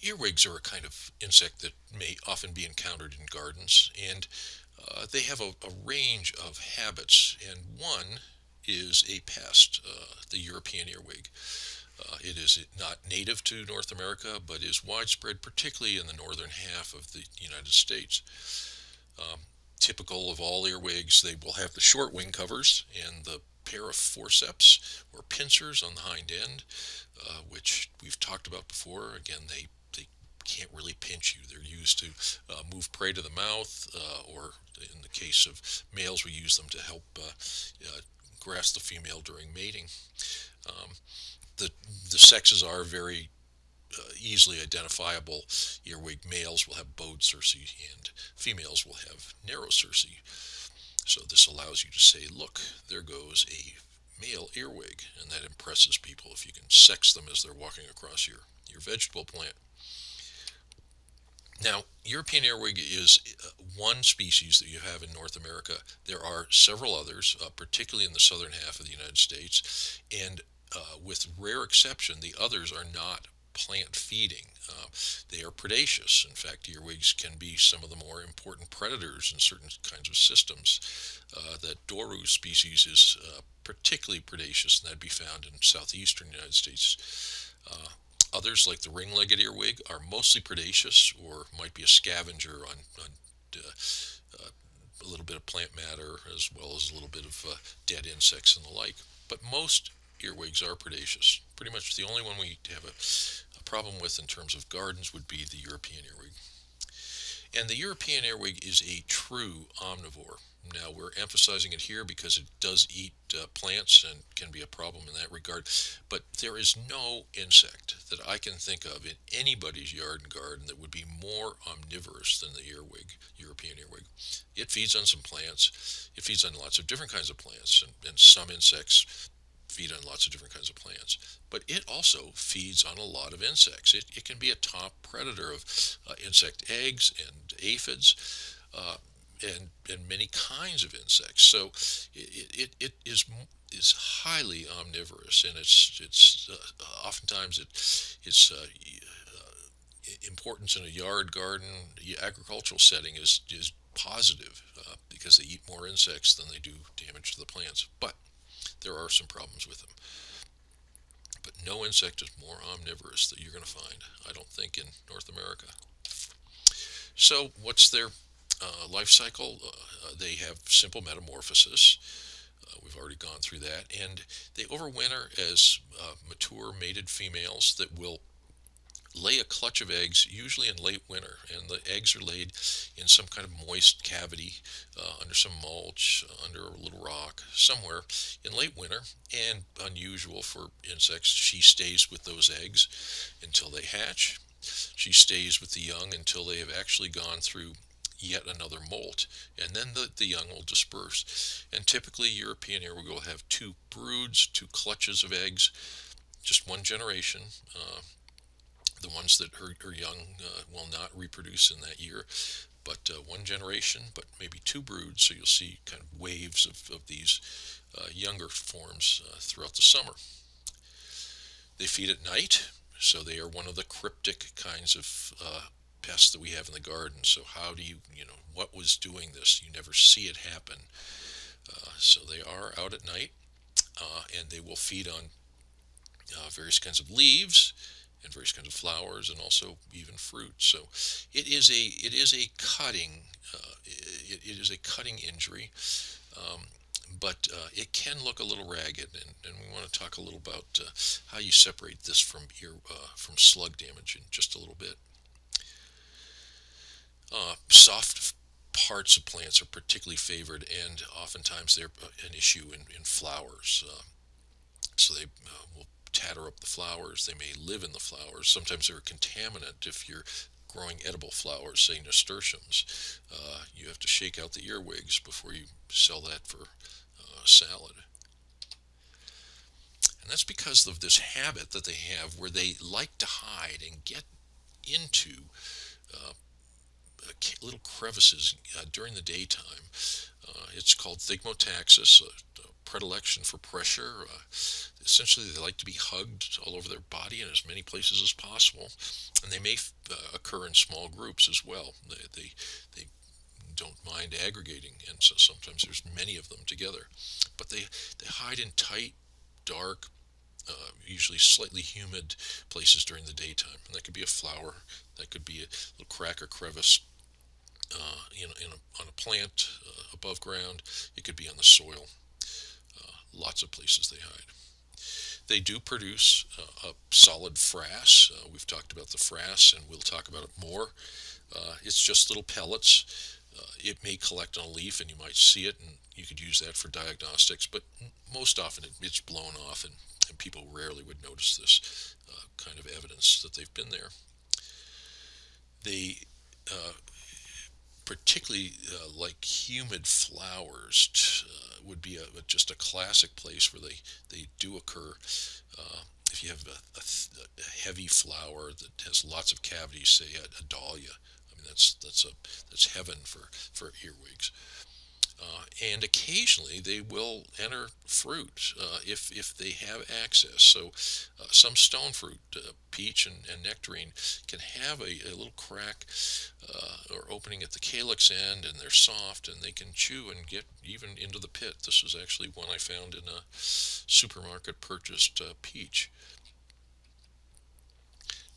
Earwigs are a kind of insect that may often be encountered in gardens, and they have a range of habits, and one is a pest, the European earwig. It is not native to North America, but is widespread, particularly in the northern half of the United States. Um, Typical of all earwigs, they will have the short wing covers and the pair of forceps or pincers on the hind end, which we've talked about before. Again, they can't really pinch you. They're used to move prey to the mouth, or in the case of males, we use them to help grasp the female during mating. Um, the the sexes are very easily identifiable. Earwig males will have bowed cerci and females will have narrow cerci. So this allows you to say, look, there goes a male earwig, and that impresses people if you can sex them as they're walking across your vegetable plant. Now, European earwig is one species that you have in North America. There are several others, particularly in the southern half of the United States, and with rare exception, the others are not plant feeding. They are predaceous. In fact, earwigs can be some of the more important predators in certain kinds of systems. That Doru species is particularly predaceous, and that'd be found in southeastern United States. Others, like the ring-legged earwig, are mostly predaceous or might be a scavenger on uh, a little bit of plant matter as well as a little bit of dead insects and the like. But most earwigs are predaceous. Pretty much the only one we have a problem with in terms of gardens would be the European earwig. And the European earwig is a true omnivore. Now, we're emphasizing it here because it does eat plants and can be a problem in that regard. But there is no insect that I can think of in anybody's yard and garden that would be more omnivorous than the earwig, European earwig. It feeds on some plants. It feeds on lots of different kinds of plants, and some insects feed on lots of different kinds of plants. But it also feeds on a lot of insects. It can be a top predator of insect eggs and aphids, and many kinds of insects. So it is highly omnivorous, and it's oftentimes its importance in a yard, garden, agricultural setting is positive, because they eat more insects than they do damage to the plants. But there are some problems with them. But no insect is more omnivorous that you're going to find, I don't think, in North America. So, what's their life cycle? They have simple metamorphosis. We've already gone through that. And they overwinter as mature mated females that will lay a clutch of eggs, usually in late winter, and the eggs are laid in some kind of moist cavity, under some mulch, under a little rock, somewhere in late winter. And unusual for insects, she stays with those eggs until they hatch. She stays with the young until they have actually gone through yet another molt, and then the young will disperse. And typically, European earwig will have two broods, two clutches of eggs, just one generation. The ones that her young will not reproduce in that year, but one generation, but maybe two broods. So you'll see kind of waves of these younger forms throughout the summer. They feed at night, so they are one of the cryptic kinds of pests that we have in the garden. So how do what was doing this? You never see it happen. So they are out at night, and they will feed on various kinds of leaves and various kinds of flowers, and also even fruit. So it is a cutting it is a cutting injury, um, but it can look a little ragged, and we want to talk a little about how you separate this from slug damage in just a little bit. Soft parts of plants are particularly favored, and oftentimes they're an issue in flowers. So they will tatter up the flowers. They may live in the flowers. Sometimes they're a contaminant if you're growing edible flowers, say nasturtiums. You have to shake out the earwigs before you sell that for salad. And that's because of this habit that they have where they like to hide and get into uh, little crevices during the daytime. It's called thigmotaxis, predilection for pressure. Essentially, they like to be hugged all over their body in as many places as possible, and they may occur in small groups as well. They don't mind aggregating, and so sometimes there's many of them together. But they hide in tight, dark, usually slightly humid places during the daytime. And that could be a flower, that could be a little crack or crevice on a plant above ground. It could be on the soil. Lots of places they hide. They do produce a solid frass. We've talked about the frass, and we'll talk about it more. It's just little pellets. It may collect on a leaf, and you might see it, and you could use that for diagnostics. But most often, it's blown off, and people rarely would notice this kind of evidence that they've been there. They particularly like humid flowers would be just a classic place where they do occur. If you have a heavy flower that has lots of cavities, say a dahlia, I mean that's heaven for earwigs. And occasionally they will enter fruit if they have access. So some stone fruit, peach and nectarine, can have a little crack or opening at the calyx end, and they're soft, and they can chew and get even into the pit. This was actually one I found in a supermarket purchased peach.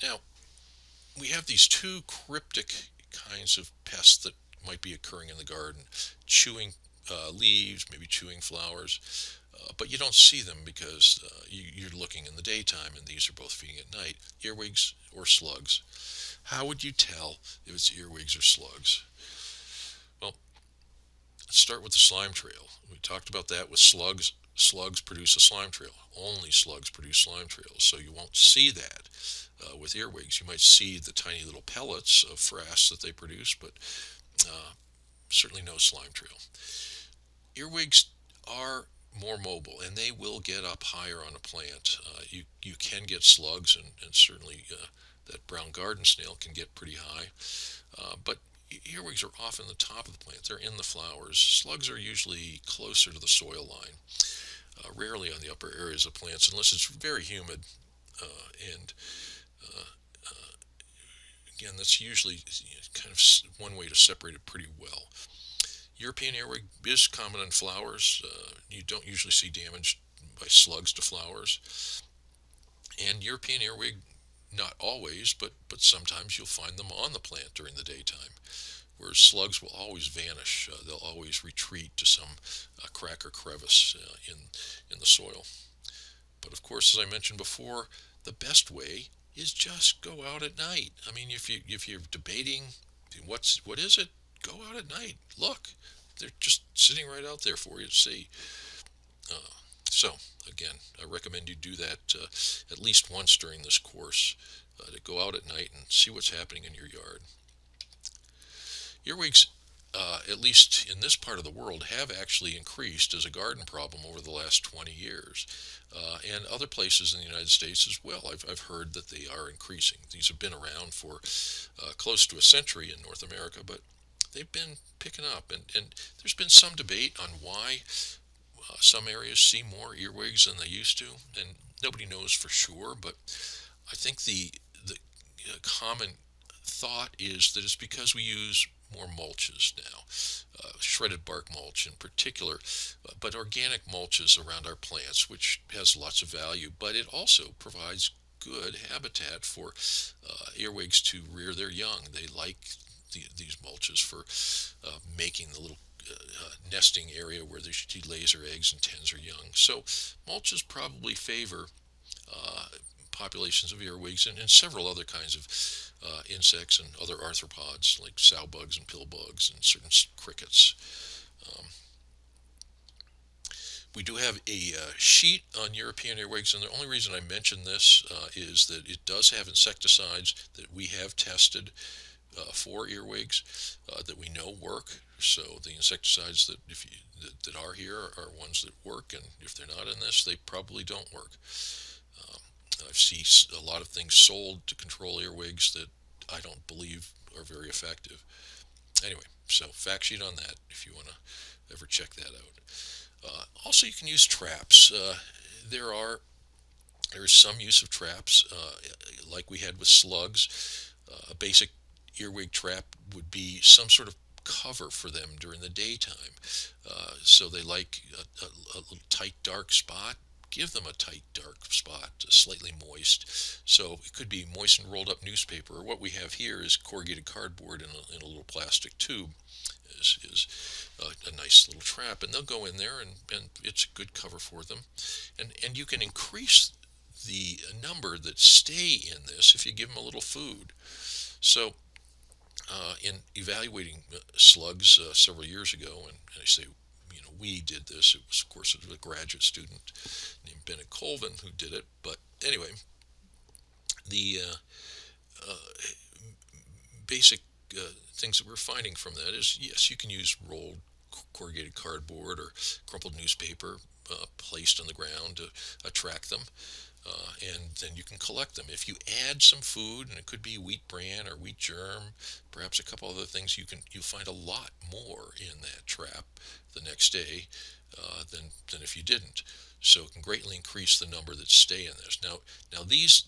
Now, we have these two cryptic kinds of pests that might be occurring in the garden, chewing leaves, maybe chewing flowers, but you don't see them because you're looking in the daytime, and these are both feeding at night. Earwigs or slugs. How would you tell if it's earwigs or slugs? Well, let's start with the slime trail. We talked about that with slugs. Slugs produce a slime trail. Only slugs produce slime trails, so you won't see that. With earwigs, you might see the tiny little pellets of frass that they produce, but certainly no slime trail. Earwigs are more mobile, and they will get up higher on a plant. You can get slugs, and certainly that brown garden snail can get pretty high. But earwigs are often the top of the plant. They're in the flowers. Slugs are usually closer to the soil line, rarely on the upper areas of plants unless it's very humid. And again, that's usually kind of one way to separate it pretty well. European earwig is common in flowers. You don't usually see damage by slugs to flowers. And European earwig, not always, but sometimes you'll find them on the plant during the daytime, whereas slugs will always vanish. They'll always retreat to some crack or crevice in the soil. But of course, as I mentioned before, the best way is just go out at night. I mean, if you're debating what is it, go out at night. Look, they're just sitting right out there for you to see. So again, I recommend you do that at least once during this course, to go out at night and see what's happening in your yard. Earwigs, at least in this part of the world, have actually increased as a garden problem over the last 20 years. And other places in the United States as well. I've heard that they are increasing. These have been around for close to a century in North America, but they've been picking up. And there's been some debate on why some areas see more earwigs than they used to, and nobody knows for sure. But I think the common thought is that it's because we use more mulches now, shredded bark mulch in particular, but organic mulches around our plants, which has lots of value, but it also provides good habitat for earwigs to rear their young. They like these mulches for making the little nesting area where she lays her eggs and tends her young. So mulches probably favor populations of earwigs and several other kinds of insects and other arthropods like sow bugs and pill bugs and certain crickets. Um, we do have a sheet on European earwigs, and the only reason I mention this is that it does have insecticides that we have tested for earwigs that we know work. So the insecticides that are here are ones that work, and if they're not in this, they probably don't work. I've seen a lot of things sold to control earwigs that I don't believe are very effective. Anyway, so fact sheet on that if you want to ever check that out. Also, you can use traps. There are there's some use of traps, like we had with slugs. A basic earwig trap would be some sort of cover for them during the daytime. So they like a little tight, dark spot. Give them a tight, dark spot, slightly moist. So it could be moistened, rolled up newspaper, or what we have here is corrugated cardboard in a little plastic tube. Is a nice little trap, and they'll go in there, and it's a good cover for them. And you can increase the number that stay in this if you give them a little food. So, in evaluating slugs several years ago, and I say, we did this. It was, of course, it was a graduate student named Bennett Colvin who did it. But anyway, the basic things that we're finding from that is yes, you can use rolled corrugated cardboard or crumpled newspaper placed on the ground to attract them. And then you can collect them. If you add some food, and it could be wheat bran or wheat germ, perhaps a couple other things, you'll find a lot more in that trap the next day than if you didn't. So it can greatly increase the number that stay in this. Now these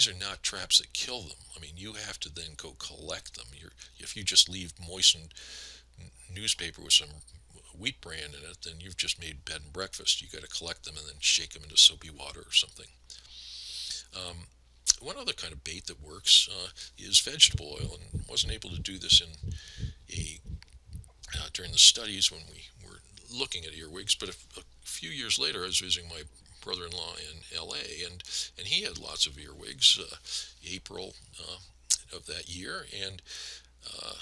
are not traps that kill them. I mean, you have to then go collect them. If you just leave moistened newspaper with some wheat bran in it, then you've just made bed and breakfast. You got to collect them and then shake them into soapy water or something. Um, One other kind of bait that works is vegetable oil, and wasn't able to do this in a during the studies when we were looking at earwigs, but a few years later, I was visiting my brother-in-law in L.A. and he had lots of earwigs. April of that year, and uh,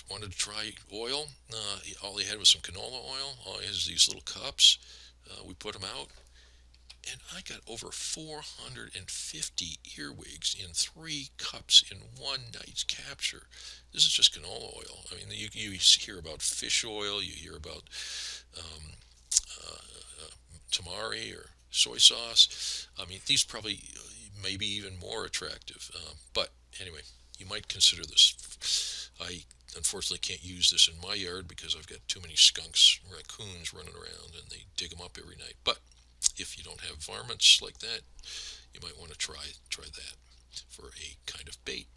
wanted to try oil. All he had was some canola oil. All he has these little cups. We put them out, and I got over 450 earwigs in 3 cups in one night's capture. This is just canola oil. I mean, you hear about fish oil, you hear about um, tamari or soy sauce. I mean, these probably maybe even more attractive. But anyway, you might consider this. I unfortunately can't use this in my yard because I've got too many skunks, raccoons running around, and they dig them up every night. But if you don't have varmints like that, you might want to try that for a kind of bait.